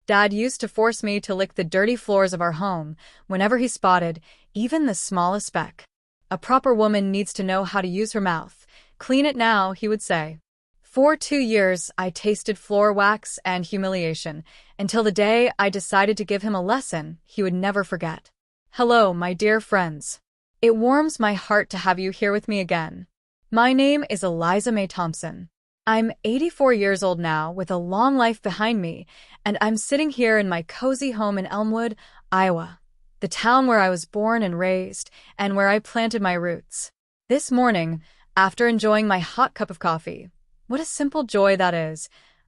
Dad used to force me to lick the dirty floors of our home whenever he spotted even the smallest speck. A proper woman needs to know how to use her mouth. Clean it now, he would say. For 2 years, I tasted floor wax and humiliation, until the day I decided to give him a lesson he would never forget. Hello, my dear friends. It warms my heart to have you here with me again. My name is Eliza May Thompson. I'm 84 years old now, with a long life behind me, and I'm sitting here in my cozy home in Elmwood, Iowa, the town where I was born and raised, and where I planted my roots. This morning, after enjoying my hot cup of coffee, what a simple joy that is,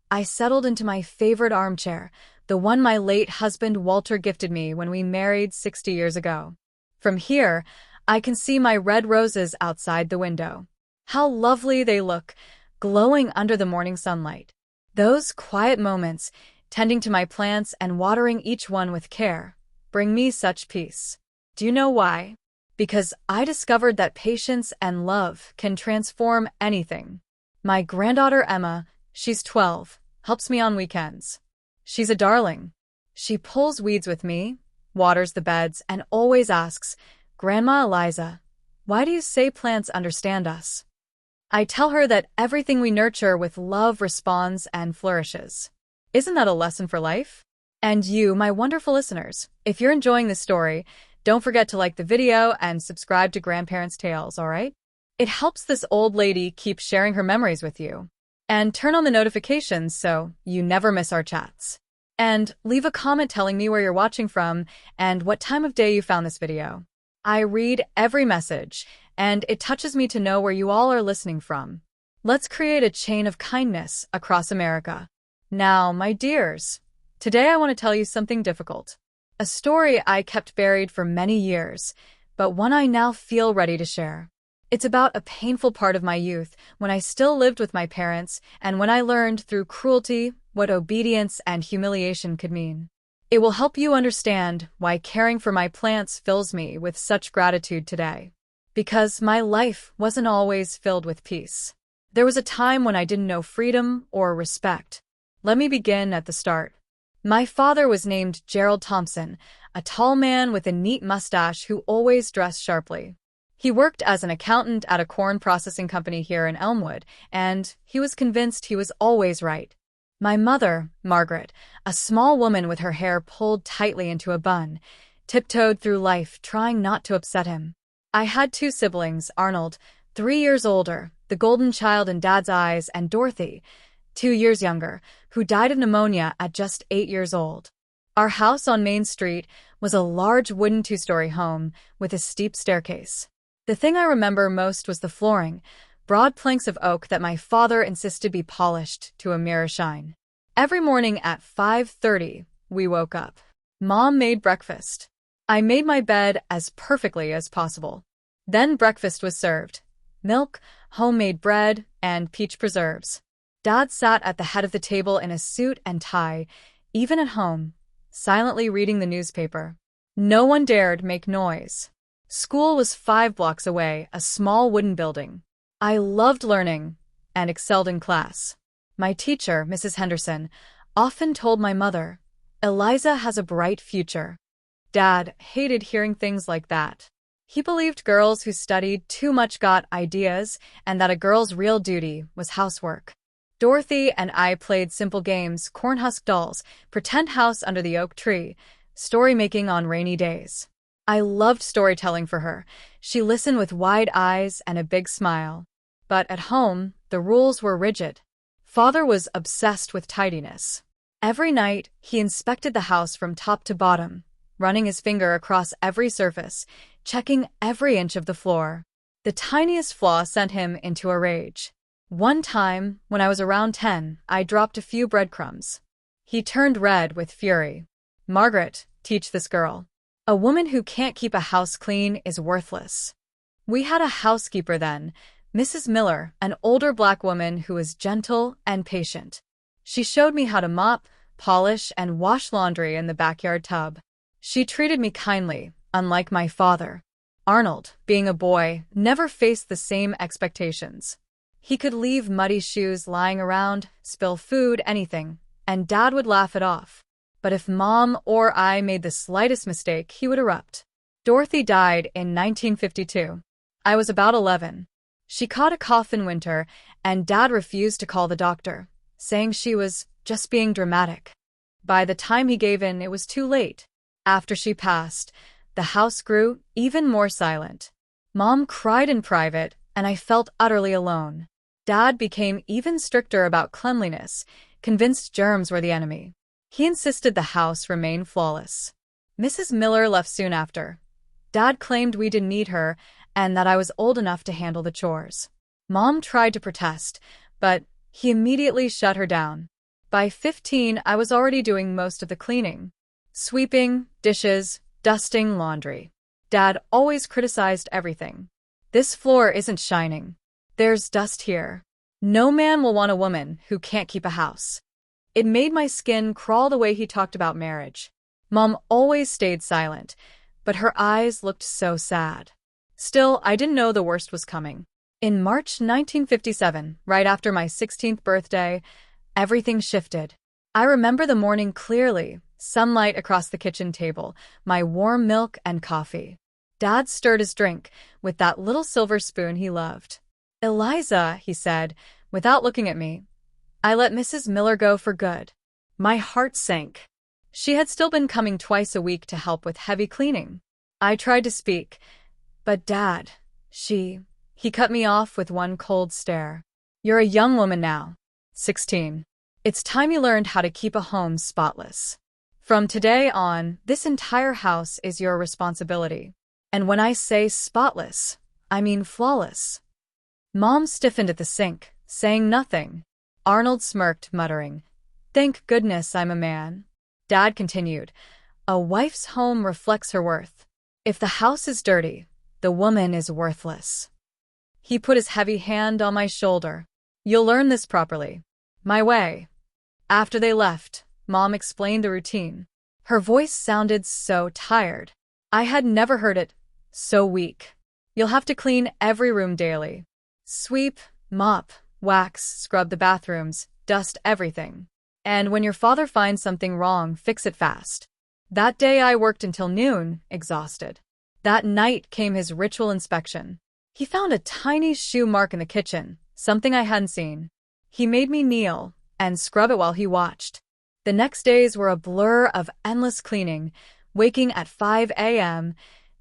I settled into my favorite armchair, the one my late husband Walter gifted me when we married 60 years ago. From here, I can see my red roses outside the window. How lovely they look, glowing under the morning sunlight. Those quiet moments, tending to my plants and watering each one with care, bring me such peace. Do you know why? Because I discovered that patience and love can transform anything. My granddaughter Emma, she's 12, helps me on weekends. She's a darling. She pulls weeds with me, waters the beds, and always asks, "Grandma Eliza, why do you say plants understand us?" I tell her that everything we nurture with love responds and flourishes. Isn't that a lesson for life? And you, my wonderful listeners, if you're enjoying this story, don't forget to like the video and subscribe to Grandparents' Tales, alright? It helps this old lady keep sharing her memories with you. And turn on the notifications so you never miss our chats. And leave a comment telling me where you're watching from and what time of day you found this video. I read every message, and it touches me to know where you all are listening from. Let's create a chain of kindness across America. Now, my dears, today I want to tell you something difficult. A story I kept buried for many years, but one I now feel ready to share. It's about a painful part of my youth when I still lived with my parents and when I learned through cruelty what obedience and humiliation could mean. It will help you understand why caring for my plants fills me with such gratitude today. Because my life wasn't always filled with peace. There was a time when I didn't know freedom or respect. Let me begin at the start. My father was named Gerald Thompson, a tall man with a neat mustache who always dressed sharply. He worked as an accountant at a corn processing company here in Elmwood, and he was convinced he was always right. My mother, Margaret, a small woman with her hair pulled tightly into a bun, tiptoed through life trying not to upset him. I had 2 siblings, Arnold, 3 years older, the golden child in Dad's eyes, and Dorothy, 2 years younger, who died of pneumonia at just 8 years old. Our house on Main Street was a large wooden 2-story home with a steep staircase. The thing I remember most was the flooring, broad planks of oak that my father insisted be polished to a mirror shine. Every morning at 5:30, we woke up. Mom made breakfast. I made my bed as perfectly as possible. Then breakfast was served. Milk, homemade bread, and peach preserves. Dad sat at the head of the table in a suit and tie, even at home, silently reading the newspaper. No one dared make noise. School was 5 blocks away, a small wooden building. I loved learning and excelled in class. My teacher, Mrs. Henderson, often told my mother, "Eliza has a bright future." Dad hated hearing things like that. He believed girls who studied too much got ideas and that a girl's real duty was housework. Dorothy and I played simple games, cornhusk dolls, pretend house under the oak tree, story making on rainy days. I loved storytelling for her. She listened with wide eyes and a big smile. But at home, the rules were rigid. Father was obsessed with tidiness. Every night, he inspected the house from top to bottom, running his finger across every surface, checking every inch of the floor. The tiniest flaw sent him into a rage. One time, when I was around 10, I dropped a few breadcrumbs. He turned red with fury. "Margaret, teach this girl. A woman who can't keep a house clean is worthless." We had a housekeeper then, Mrs. Miller, an older black woman who was gentle and patient. She showed me how to mop, polish, and wash laundry in the backyard tub. She treated me kindly, unlike my father. Arnold, being a boy, never faced the same expectations. He could leave muddy shoes lying around, spill food, anything, and Dad would laugh it off. But if Mom or I made the slightest mistake, he would erupt. Dorothy died in 1952. I was about 11. She caught a cough in winter, and Dad refused to call the doctor, saying she was just being dramatic. By the time he gave in, it was too late. After she passed, the house grew even more silent. Mom cried in private, and I felt utterly alone. Dad became even stricter about cleanliness, convinced germs were the enemy. He insisted the house remain flawless. Mrs. Miller left soon after. Dad claimed we didn't need her and that I was old enough to handle the chores. Mom tried to protest, but he immediately shut her down. By 15, I was already doing most of the cleaning. Sweeping, dishes, dusting, laundry. Dad always criticized everything. This floor isn't shining. There's dust here. No man will want a woman who can't keep a house. It made my skin crawl the way he talked about marriage. Mom always stayed silent, but her eyes looked so sad. Still, I didn't know the worst was coming. In March 1957, right after my 16th birthday, everything shifted. I remember the morning clearly, sunlight across the kitchen table, my warm milk and coffee. Dad stirred his drink with that little silver spoon he loved. "Eliza," he said, without looking at me. I let Mrs. Miller go for good. My heart sank. She had still been coming twice a week to help with heavy cleaning. I tried to speak, but Dad, he cut me off with one cold stare. "You're a young woman now. 16. It's time you learned how to keep a home spotless. From today on, this entire house is your responsibility. And when I say spotless, I mean flawless." Mom stiffened at the sink, saying nothing. Arnold smirked, muttering, "Thank goodness I'm a man." Dad continued, "A wife's home reflects her worth. If the house is dirty, the woman is worthless." He put his heavy hand on my shoulder. "You'll learn this properly. My way." After they left, Mom explained the routine. Her voice sounded so tired. I had never heard it so weak. "You'll have to clean every room daily. Sweep, mop, wax, scrub the bathrooms, dust everything. And when your father finds something wrong, fix it fast." That day I worked until noon, exhausted. That night came his ritual inspection. He found a tiny shoe mark in the kitchen, something I hadn't seen. He made me kneel and scrub it while he watched. The next days were a blur of endless cleaning, waking at 5 a.m.,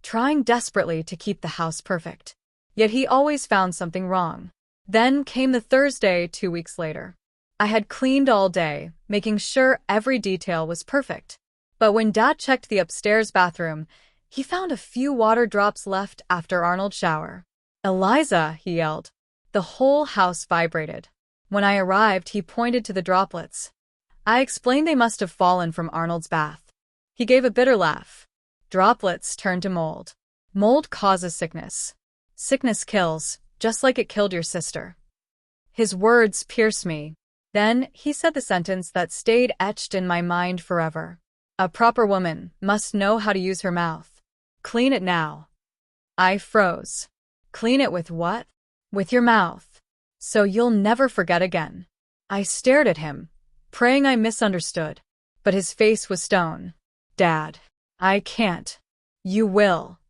trying desperately to keep the house perfect. Yet he always found something wrong. Then came the Thursday 2 weeks later. I had cleaned all day, making sure every detail was perfect. But when Dad checked the upstairs bathroom, he found a few water drops left after Arnold's shower. "Eliza," he yelled. The whole house vibrated. When I arrived, he pointed to the droplets. I explained they must have fallen from Arnold's bath. He gave a bitter laugh. "Droplets turn to mold. Mold causes sickness. Sickness kills, just like it killed your sister." His words pierced me. Then he said the sentence that stayed etched in my mind forever. "A proper woman must know how to use her mouth. Clean it now." I froze. "Clean it with what?" "With your mouth. So you'll never forget again." I stared at him, praying I misunderstood. But his face was stone. "Dad, I can't." "You will."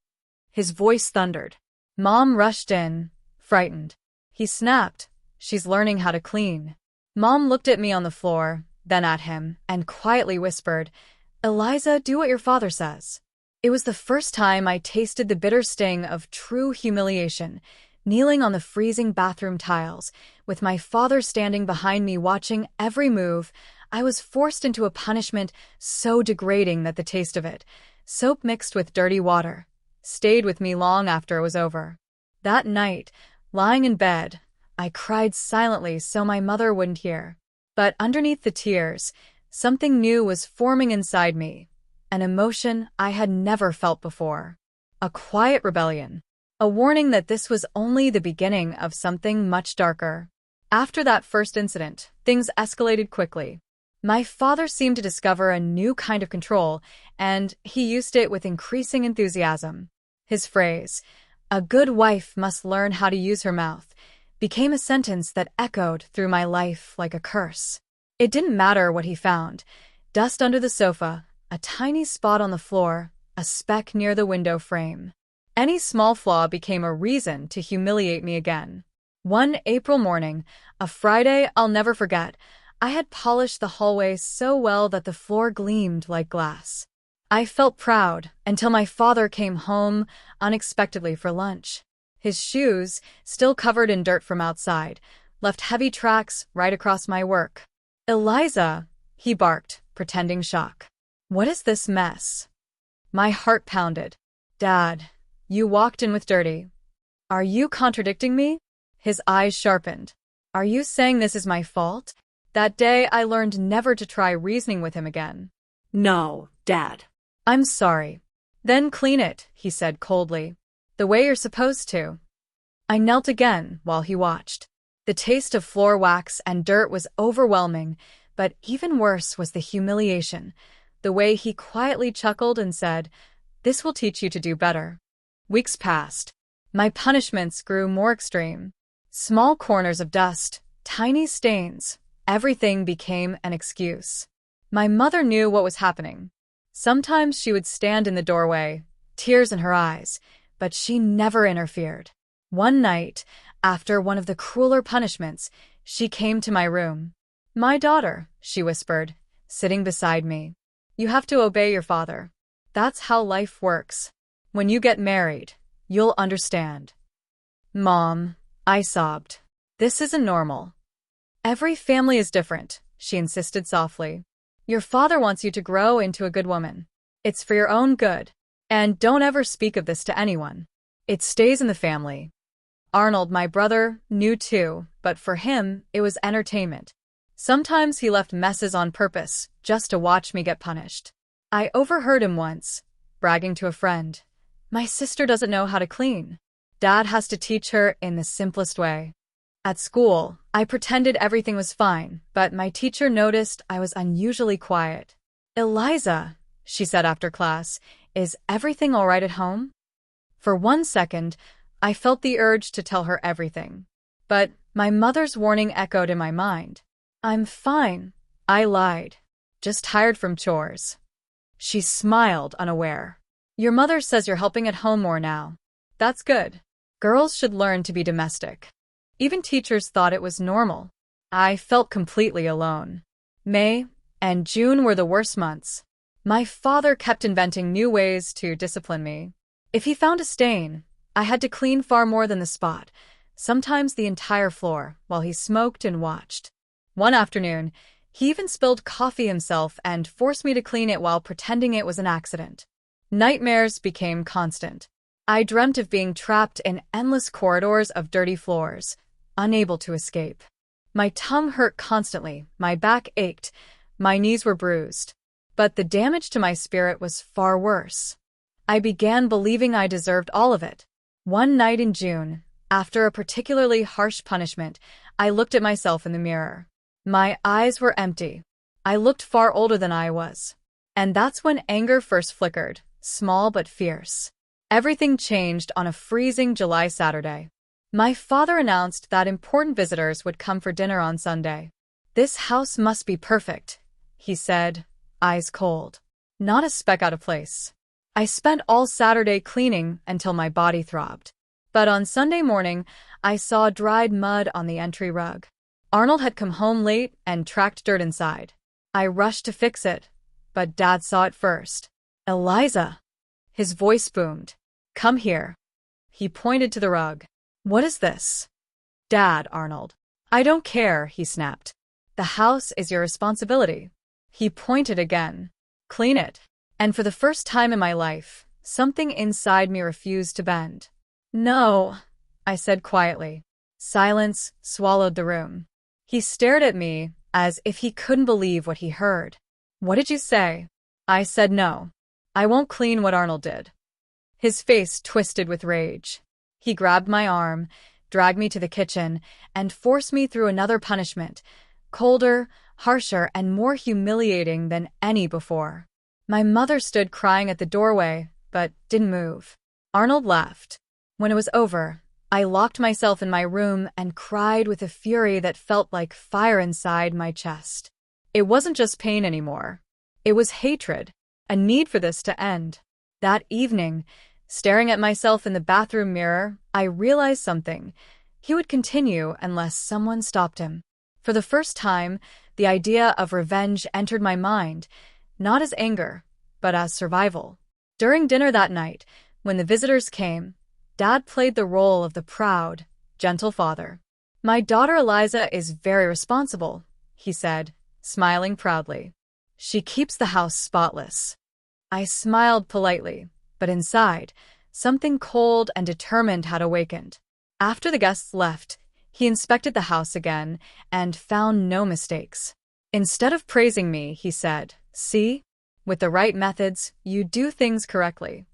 His voice thundered. Mom rushed in, frightened. He snapped, "She's learning how to clean." Mom looked at me on the floor, then at him, and quietly whispered, "Eliza, do what your father says." It was the first time I tasted the bitter sting of true humiliation, kneeling on the freezing bathroom tiles, with my father standing behind me watching every move. I was forced into a punishment so degrading that the taste of it, soap mixed with dirty water, stayed with me long after it was over. That night, lying in bed, I cried silently so my mother wouldn't hear. But underneath the tears, something new was forming inside me, an emotion I had never felt before. A quiet rebellion. A warning that this was only the beginning of something much darker. After that first incident, things escalated quickly. My father seemed to discover a new kind of control, and he used it with increasing enthusiasm. His phrase, "A good wife must learn how to use her mouth," became a sentence that echoed through my life like a curse. It didn't matter what he found. Dust under the sofa, a tiny spot on the floor, a speck near the window frame. Any small flaw became a reason to humiliate me again. One April morning, a Friday I'll never forget, I had polished the hallway so well that the floor gleamed like glass. I felt proud until my father came home unexpectedly for lunch. His shoes, still covered in dirt from outside, left heavy tracks right across my work. "Eliza," he barked, pretending shock. "What is this mess?" My heart pounded. "Dad, you walked in with dirty. Are you contradicting me?" His eyes sharpened. "Are you saying this is my fault?" That day I learned never to try reasoning with him again. "No, Dad." "I'm sorry." "Then clean it," he said coldly. "The way you're supposed to." I knelt again while he watched. The taste of floor wax and dirt was overwhelming, but even worse was the humiliation, the way he quietly chuckled and said, "This will teach you to do better." Weeks passed. My punishments grew more extreme. Small corners of dust, tiny stains, everything became an excuse. My mother knew what was happening. Sometimes she would stand in the doorway, tears in her eyes, but she never interfered. One night, after one of the crueler punishments, she came to my room. "My daughter," she whispered, sitting beside me. "You have to obey your father. That's how life works. When you get married, you'll understand." "Mom," I sobbed. "This isn't normal." "Every family is different," she insisted softly. "Your father wants you to grow into a good woman. It's for your own good. And don't ever speak of this to anyone. It stays in the family." Arnold, my brother, knew too, but for him, it was entertainment. Sometimes he left messes on purpose, just to watch me get punished. I overheard him once, bragging to a friend, "My sister doesn't know how to clean. Dad has to teach her in the simplest way." At school, I pretended everything was fine, but my teacher noticed I was unusually quiet. "Eliza," she said after class, "is everything all right at home?" For 1 second, I felt the urge to tell her everything. But my mother's warning echoed in my mind. "I'm fine," I lied. "Just tired from chores." She smiled, unaware. "Your mother says you're helping at home more now. That's good. Girls should learn to be domestic." Even teachers thought it was normal. I felt completely alone. May and June were the worst months. My father kept inventing new ways to discipline me. If he found a stain, I had to clean far more than the spot, sometimes the entire floor, while he smoked and watched. One afternoon, he even spilled coffee himself and forced me to clean it while pretending it was an accident. Nightmares became constant. I dreamt of being trapped in endless corridors of dirty floors, unable to escape. My tongue hurt constantly, my back ached, my knees were bruised. But the damage to my spirit was far worse. I began believing I deserved all of it. One night in June, after a particularly harsh punishment, I looked at myself in the mirror. My eyes were empty. I looked far older than I was. And that's when anger first flickered, small but fierce. Everything changed on a freezing July Saturday. My father announced that important visitors would come for dinner on Sunday. "This house must be perfect," he said, eyes cold. Not a speck out of place. I spent all Saturday cleaning until my body throbbed. But on Sunday morning, I saw dried mud on the entry rug. Arnold had come home late and tracked dirt inside. I rushed to fix it, but Dad saw it first. "Eliza!" His voice boomed. "Come here." He pointed to the rug. "What is this?" "Dad, Arnold." "I don't care," he snapped. "The house is your responsibility." He pointed again. "Clean it." And for the first time in my life, something inside me refused to bend. "No," I said quietly. Silence swallowed the room. He stared at me as if he couldn't believe what he heard. "What did you say?" I said no. "I won't clean what Arnold did." His face twisted with rage. He grabbed my arm, dragged me to the kitchen, and forced me through another punishment, colder, harsher, and more humiliating than any before. My mother stood crying at the doorway, but didn't move. Arnold left. When it was over, I locked myself in my room and cried with a fury that felt like fire inside my chest. It wasn't just pain anymore. It was hatred, a need for this to end. That evening, staring at myself in the bathroom mirror, I realized something. He would continue unless someone stopped him. For the first time, the idea of revenge entered my mind, not as anger, but as survival. During dinner that night, when the visitors came, Dad played the role of the proud, gentle father. "My daughter Eliza is very responsible," he said, smiling proudly. "She keeps the house spotless." I smiled politely, but inside, something cold and determined had awakened. After the guests left, he inspected the house again and found no mistakes. Instead of praising me, he said, "See? With the right methods, you do things correctly."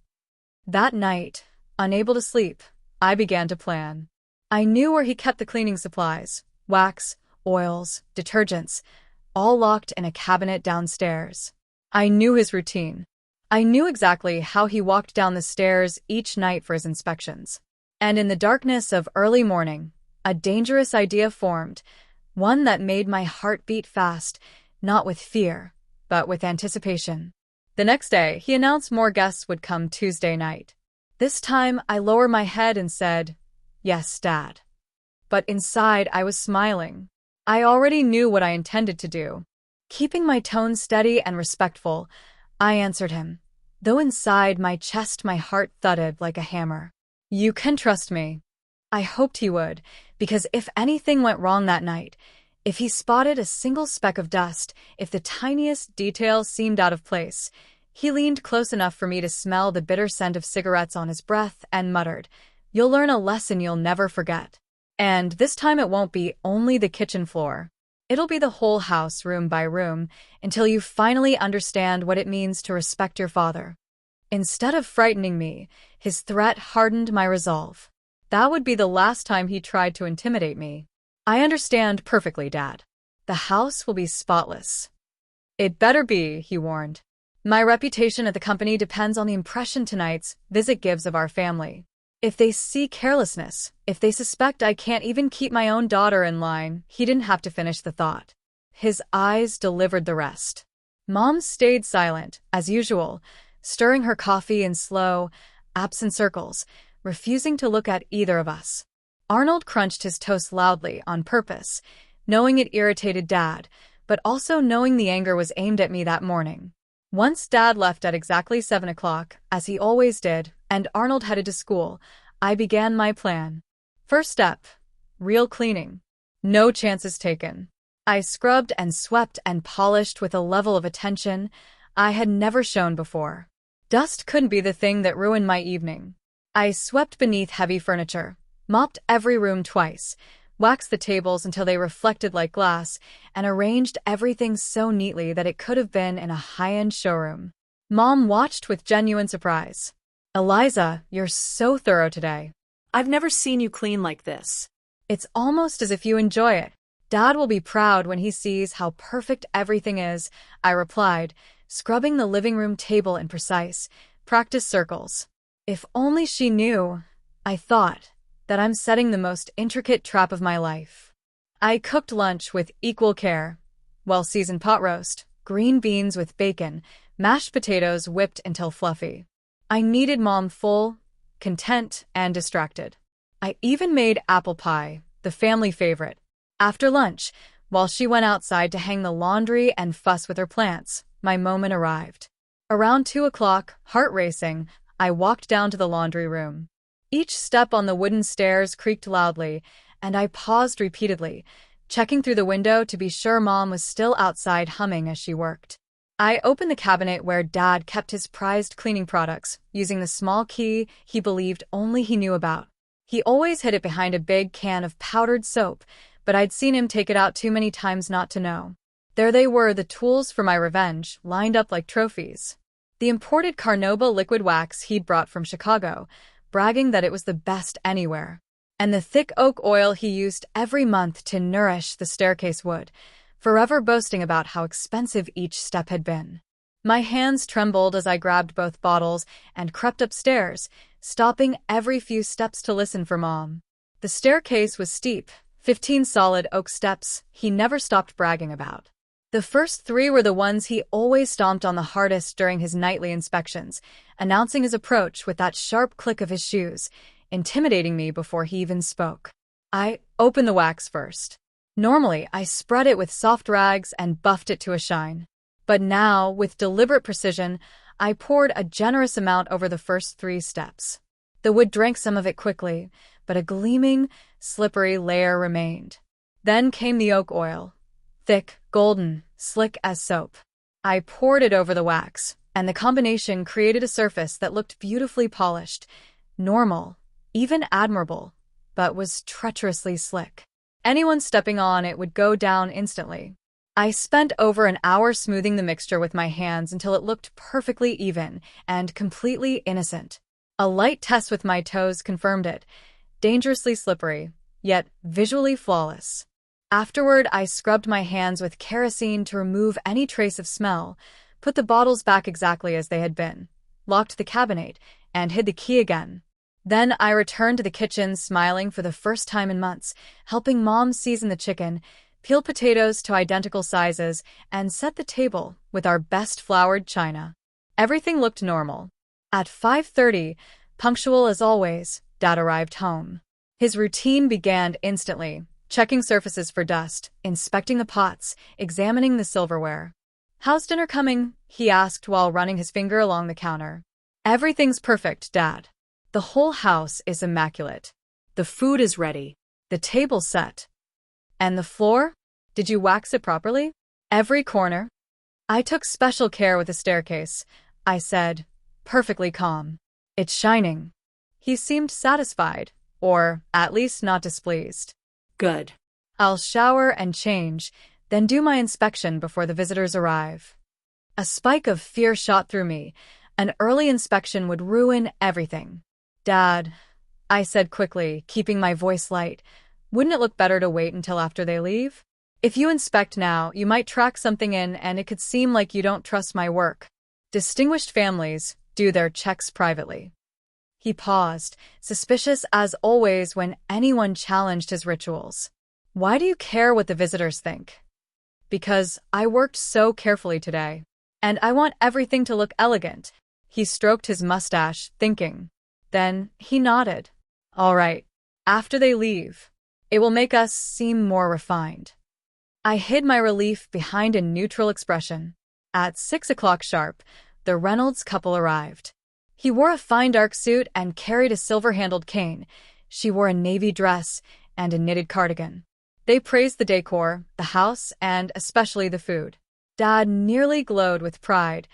That night, unable to sleep, I began to plan. I knew where he kept the cleaning supplies, wax, oils, detergents, all locked in a cabinet downstairs. I knew his routine. I knew exactly how he walked down the stairs each night for his inspections. And in the darkness of early morning, a dangerous idea formed, one that made my heart beat fast, not with fear, but with anticipation. The next day, he announced more guests would come Tuesday night. This time, I lowered my head and said, "Yes, Dad." But inside, I was smiling. I already knew what I intended to do. Keeping my tone steady and respectful, I answered him, though inside my heart thudded like a hammer. "You can trust me." I hoped he would, because if anything went wrong that night, if he spotted a single speck of dust, if the tiniest detail seemed out of place, he leaned close enough for me to smell the bitter scent of cigarettes on his breath and muttered, "You'll learn a lesson you'll never forget. And this time it won't be only the kitchen floor. It'll be the whole house, room by room, until you finally understand what it means to respect your father." Instead of frightening me, his threat hardened my resolve. That would be the last time he tried to intimidate me. "I understand perfectly, Dad. The house will be spotless." "It better be," he warned. "My reputation at the company depends on the impression tonight's visit gives of our family. If they see carelessness, if they suspect I can't even keep my own daughter in line," he didn't have to finish the thought. His eyes delivered the rest. Mom stayed silent, as usual, stirring her coffee in slow, absent circles, refusing to look at either of us. Arnold crunched his toast loudly on purpose, knowing it irritated Dad, but also knowing the anger was aimed at me that morning. Once Dad left at exactly 7 o'clock, as he always did, and Arnold headed to school, I began my plan. First step, real cleaning. No chances taken. I scrubbed and swept and polished with a level of attention I had never shown before. Dust couldn't be the thing that ruined my evening. I swept beneath heavy furniture, mopped every room twice, waxed the tables until they reflected like glass, and arranged everything so neatly that it could have been in a high-end showroom. Mom watched with genuine surprise. "Eliza, you're so thorough today." I've never seen you clean like this. "It's almost as if you enjoy it. Dad will be proud when he sees how perfect everything is," I replied, scrubbing the living room table in precise, practice circles. If only she knew, I thought, that I'm setting the most intricate trap of my life. I cooked lunch with equal care. Well-seasoned pot roast, green beans with bacon, mashed potatoes whipped until fluffy. I needed Mom full, content, and distracted. I even made apple pie, the family favorite. After lunch, while she went outside to hang the laundry and fuss with her plants, my moment arrived. Around 2 o'clock, heart racing, I walked down to the laundry room. Each step on the wooden stairs creaked loudly, and I paused repeatedly, checking through the window to be sure Mom was still outside humming as she worked. I opened the cabinet where Dad kept his prized cleaning products, using the small key he believed only he knew about. He always hid it behind a big can of powdered soap, but I'd seen him take it out too many times not to know. There they were, the tools for my revenge, lined up like trophies. The imported Carnauba liquid wax he'd brought from Chicago, bragging that it was the best anywhere. And the thick oak oil he used every month to nourish the staircase wood, forever boasting about how expensive each step had been. My hands trembled as I grabbed both bottles and crept upstairs, stopping every few steps to listen for Mom. The staircase was steep, 15 solid oak steps he never stopped bragging about. The first three were the ones he always stomped on the hardest during his nightly inspections, announcing his approach with that sharp click of his shoes, intimidating me before he even spoke. I opened the wax first. Normally, I spread it with soft rags and buffed it to a shine. But now, with deliberate precision, I poured a generous amount over the first three steps. The wood drank some of it quickly, but a gleaming, slippery layer remained. Then came the oak oil. Thick, golden, slick as soap. I poured it over the wax, and the combination created a surface that looked beautifully polished, normal, even admirable, but was treacherously slick. Anyone stepping on it would go down instantly. I spent over an hour smoothing the mixture with my hands until it looked perfectly even and completely innocent. A light test with my toes confirmed it, dangerously slippery, yet visually flawless. Afterward, I scrubbed my hands with kerosene to remove any trace of smell, put the bottles back exactly as they had been, locked the cabinet, and hid the key again. Then I returned to the kitchen smiling for the first time in months, helping Mom season the chicken, peel potatoes to identical sizes, and set the table with our best floured china. Everything looked normal. At 5:30, punctual as always, Dad arrived home. His routine began instantly, checking surfaces for dust, inspecting the pots, examining the silverware. "How's dinner coming?" he asked while running his finger along the counter. "Everything's perfect, Dad. The whole house is immaculate. The food is ready. The table's set. And the floor? Did you wax it properly? Every corner?" "I took special care with the staircase," I said, perfectly calm. "It's shining." He seemed satisfied, or at least not displeased. Good. "I'll shower and change, then do my inspection before the visitors arrive." A spike of fear shot through me. An early inspection would ruin everything. "Dad," I said quickly, keeping my voice light, "wouldn't it look better to wait until after they leave? If you inspect now, you might track something in and it could seem like you don't trust my work. Distinguished families do their checks privately." He paused, suspicious as always when anyone challenged his rituals. "Why do you care what the visitors think?" "Because I worked so carefully today. And I want everything to look elegant." He stroked his mustache, thinking. Then he nodded. "All right. After they leave, it will make us seem more refined." I hid my relief behind a neutral expression. At 6 o'clock sharp, the Reynolds couple arrived. He wore a fine dark suit and carried a silver-handled cane. She wore a navy dress and a knitted cardigan. They praised the decor, the house, and especially the food. Dad nearly glowed with pride,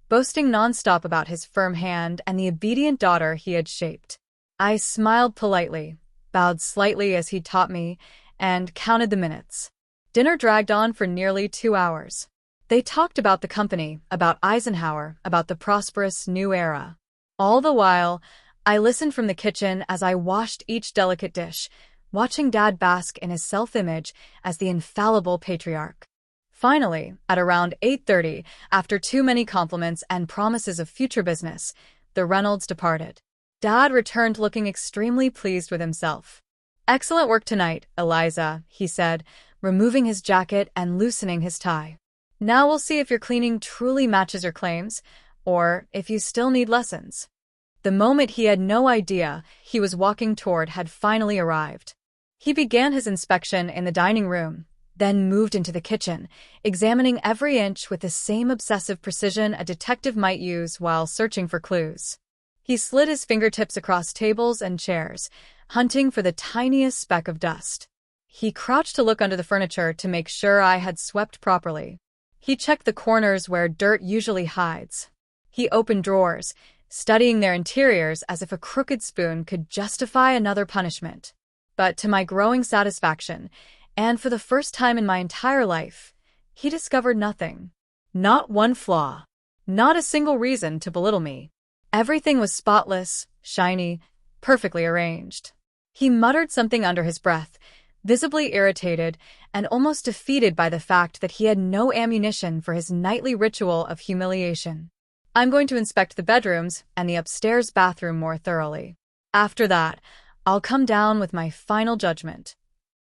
boasting nonstop about his firm hand and the obedient daughter he had shaped. I smiled politely, bowed slightly as he taught me, and counted the minutes. Dinner dragged on for nearly 2 hours. They talked about the company, about Eisenhower, about the prosperous new era. All the while, I listened from the kitchen as I washed each delicate dish, watching Dad bask in his self-image as the infallible patriarch. Finally, at around 8:30, after too many compliments and promises of future business, the Reynolds departed. Dad returned looking extremely pleased with himself. "Excellent work tonight, Eliza," he said, removing his jacket and loosening his tie. "Now we'll see if your cleaning truly matches your claims, or if you still need lessons." The moment he had no idea he was walking toward had finally arrived. He began his inspection in the dining room, then moved into the kitchen, examining every inch with the same obsessive precision a detective might use while searching for clues. He slid his fingertips across tables and chairs, hunting for the tiniest speck of dust. He crouched to look under the furniture to make sure I had swept properly. He checked the corners where dirt usually hides. He opened drawers, studying their interiors as if a crooked spoon could justify another punishment. But to my growing satisfaction, and for the first time in my entire life, he discovered nothing. Not one flaw. Not a single reason to belittle me. Everything was spotless, shiny, perfectly arranged. He muttered something under his breath, visibly irritated and almost defeated by the fact that he had no ammunition for his nightly ritual of humiliation. "I'm going to inspect the bedrooms and the upstairs bathroom more thoroughly. After that, I'll come down with my final judgment."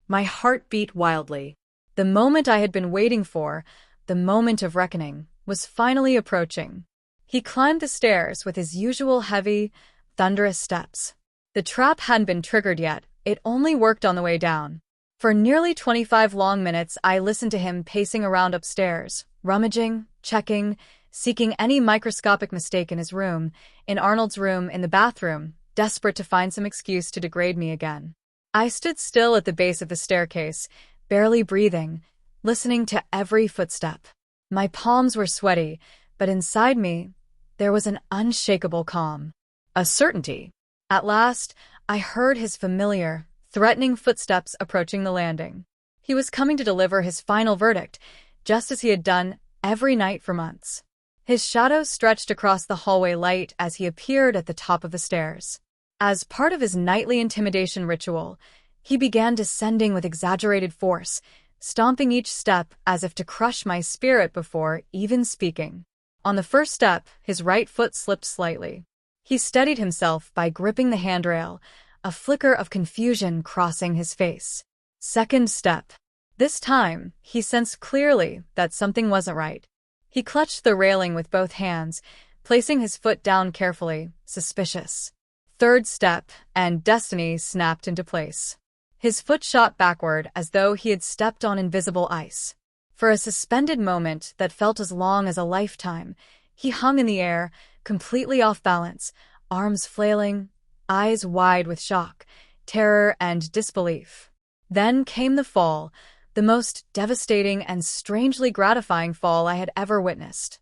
My heart beat wildly. The moment I had been waiting for, the moment of reckoning, was finally approaching. He climbed the stairs with his usual heavy, thunderous steps. The trap hadn't been triggered yet, it only worked on the way down. For nearly 25 long minutes, I listened to him pacing around upstairs, rummaging, checking, seeking any microscopic mistake in his room, in Arnold's room, in the bathroom, desperate to find some excuse to degrade me again. I stood still at the base of the staircase, barely breathing, listening to every footstep. My palms were sweaty, but inside me, there was an unshakable calm. A certainty. At last, I heard his familiar, threatening footsteps approaching the landing. He was coming to deliver his final verdict, just as he had done every night for months. His shadow stretched across the hallway light as he appeared at the top of the stairs. As part of his nightly intimidation ritual, he began descending with exaggerated force, stomping each step as if to crush my spirit before even speaking. On the first step, his right foot slipped slightly. He steadied himself by gripping the handrail, a flicker of confusion crossing his face. Second step. This time, he sensed clearly that something wasn't right. He clutched the railing with both hands, placing his foot down carefully, suspicious. Third step, and destiny snapped into place. His foot shot backward as though he had stepped on invisible ice. For a suspended moment that felt as long as a lifetime, he hung in the air, completely off balance, arms flailing, eyes wide with shock, terror, and disbelief. Then came the fall, the most devastating and strangely gratifying fall I had ever witnessed.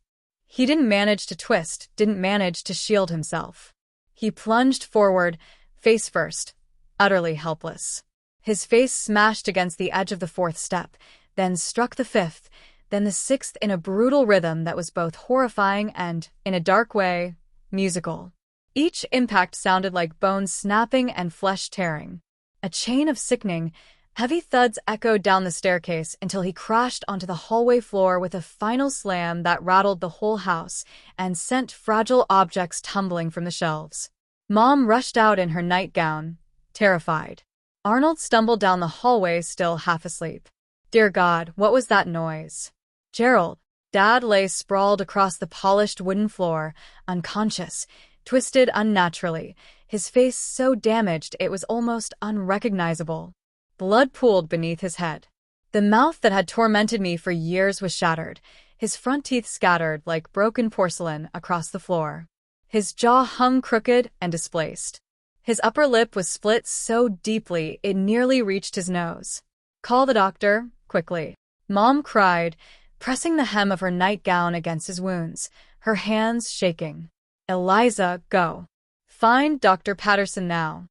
He didn't manage to twist, didn't manage to shield himself. He plunged forward, face first, utterly helpless. His face smashed against the edge of the fourth step, then struck the fifth, then the sixth in a brutal rhythm that was both horrifying and, in a dark way, musical. Each impact sounded like bones snapping and flesh tearing. A chain of sickening, heavy thuds echoed down the staircase until he crashed onto the hallway floor with a final slam that rattled the whole house and sent fragile objects tumbling from the shelves. Mom rushed out in her nightgown, terrified. Arnold stumbled down the hallway, still half asleep. Dear God, what was that noise? Gerald. Dad lay sprawled across the polished wooden floor, unconscious, twisted unnaturally, his face so damaged it was almost unrecognizable. Blood pooled beneath his head. The mouth that had tormented me for years was shattered, his front teeth scattered like broken porcelain across the floor. His jaw hung crooked and displaced. His upper lip was split so deeply it nearly reached his nose. Call the doctor, quickly. Mom cried, pressing the hem of her nightgown against his wounds, her hands shaking. Eliza, go. Find Dr. Patterson now.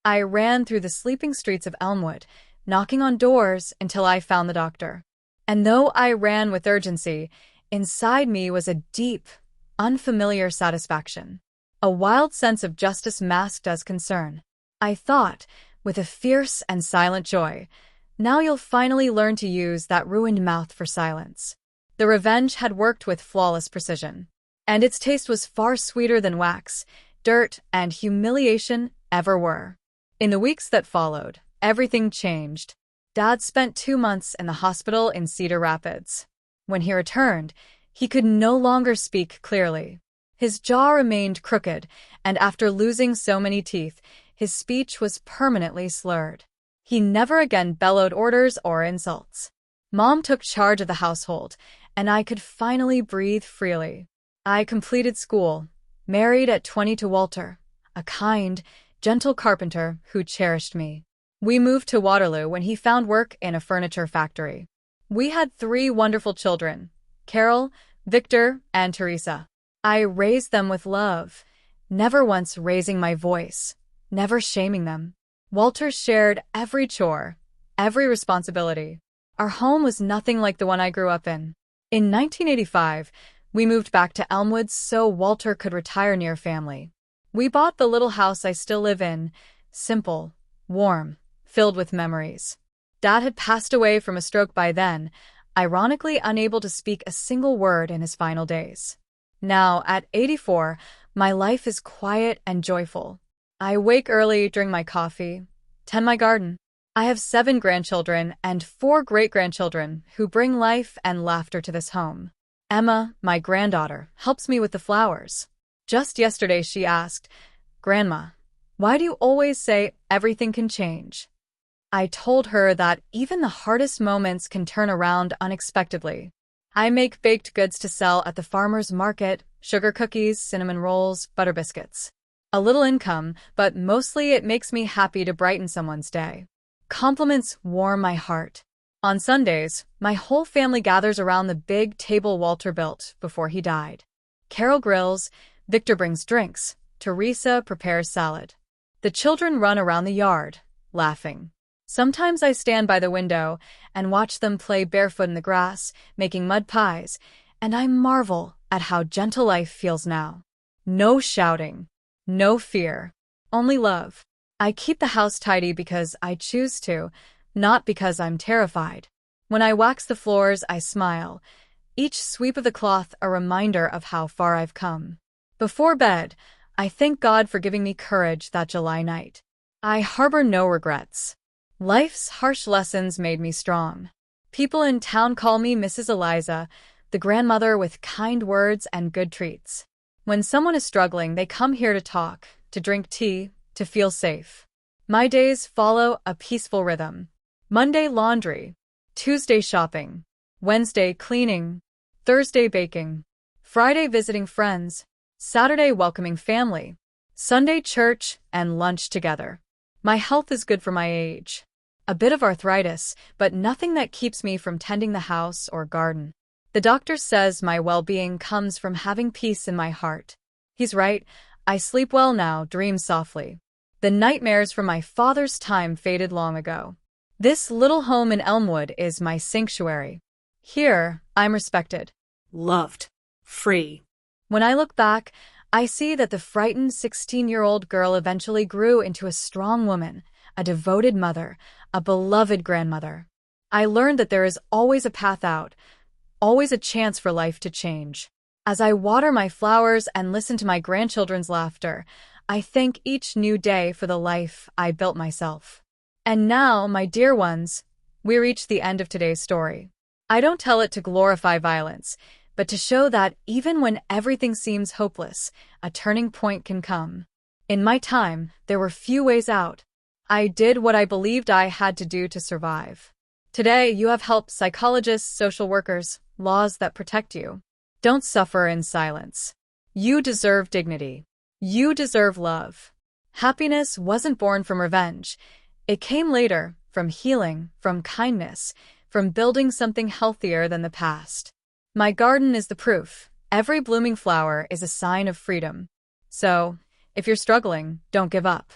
I ran through the sleeping streets of Elmwood, knocking on doors until I found the doctor. And though I ran with urgency, inside me was a deep, unfamiliar satisfaction. A wild sense of justice masked as concern. I thought, with a fierce and silent joy, now you'll finally learn to use that ruined mouth for silence. The revenge had worked with flawless precision. And its taste was far sweeter than wax, dirt, and humiliation ever were. In the weeks that followed, everything changed. Dad spent 2 months in the hospital in Cedar Rapids. When he returned, he could no longer speak clearly. His jaw remained crooked, and after losing so many teeth, his speech was permanently slurred. He never again bellowed orders or insults. Mom took charge of the household, and I could finally breathe freely. I completed school, married at 20 to Walter, a kind, gentle carpenter who cherished me. We moved to Waterloo when he found work in a furniture factory. We had 3 wonderful children, Carol, Victor, and Teresa. I raised them with love, never once raising my voice, never shaming them. Walter shared every chore, every responsibility. Our home was nothing like the one I grew up in. In 1985, we moved back to Elmwood so Walter could retire near family. We bought the little house I still live in, simple, warm, filled with memories. Dad had passed away from a stroke by then, ironically unable to speak a single word in his final days. Now, at 84, my life is quiet and joyful. I wake early, drink my coffee, tend my garden. I have 7 grandchildren and 4 great-grandchildren who bring life and laughter to this home. Emma, my granddaughter, helps me with the flowers. Just yesterday she asked, "Grandma, why do you always say everything can change?" I told her that even the hardest moments can turn around unexpectedly. I make baked goods to sell at the farmer's market, sugar cookies, cinnamon rolls, butter biscuits. A little income, but mostly it makes me happy to brighten someone's day. Compliments warm my heart. On Sundays, my whole family gathers around the big table Walter built before he died. Carol grills, Victor brings drinks, Teresa prepares salad. The children run around the yard, laughing. Sometimes I stand by the window and watch them play barefoot in the grass, making mud pies, and I marvel at how gentle life feels now. No shouting, no fear, only love. I keep the house tidy because I choose to, not because I'm terrified. When I wax the floors, I smile, each sweep of the cloth a reminder of how far I've come. Before bed, I thank God for giving me courage that July night. I harbor no regrets. Life's harsh lessons made me strong. People in town call me Mrs. Eliza, the grandmother with kind words and good treats. When someone is struggling, they come here to talk, to drink tea, to feel safe. My days follow a peaceful rhythm. Monday, laundry. Tuesday, shopping. Wednesday, cleaning. Thursday, baking. Friday, visiting friends. Saturday, welcoming family. Sunday, church and lunch together. My health is good for my age. A bit of arthritis, but nothing that keeps me from tending the house or garden. The doctor says my well-being comes from having peace in my heart. He's right. I sleep well now, dream softly. The nightmares from my father's time faded long ago. This little home in Elmwood is my sanctuary. Here, I'm respected. Loved. Free. When I look back, I see that the frightened 16-year-old girl eventually grew into a strong woman, a devoted mother, a beloved grandmother. I learned that there is always a path out, always a chance for life to change. As I water my flowers and listen to my grandchildren's laughter, I thank each new day for the life I built myself. And now, my dear ones, we reach the end of today's story. I don't tell it to glorify violence, but to show that even when everything seems hopeless, a turning point can come. In my time, there were few ways out. I did what I believed I had to do to survive. Today, you have help psychologists, social workers, laws that protect you. Don't suffer in silence. You deserve dignity. You deserve love. Happiness wasn't born from revenge. It came later, from healing, from kindness, from building something healthier than the past. My garden is the proof. Every blooming flower is a sign of freedom. So, if you're struggling, don't give up.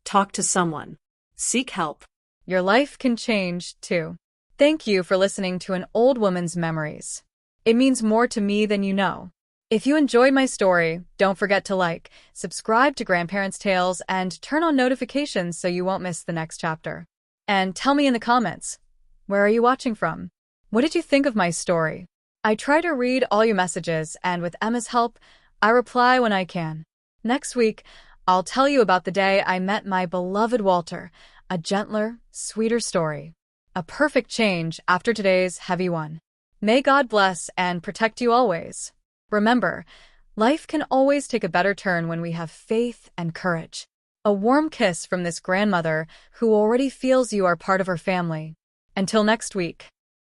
Talk to someone. Seek help. Your life can change, too. Thank you for listening to an old woman's memories. It means more to me than you know. If you enjoyed my story, don't forget to like, subscribe to Grandparents' Tales, and turn on notifications so you won't miss the next chapter. And tell me in the comments, where are you watching from? What did you think of my story? I try to read all your messages, and with Emma's help, I reply when I can. Next week, I'll tell you about the day I met my beloved Walter, a gentler, sweeter story. A perfect change after today's heavy one. May God bless and protect you always. Remember, life can always take a better turn when we have faith and courage. A warm kiss from this grandmother who already feels you are part of her family. Until next week.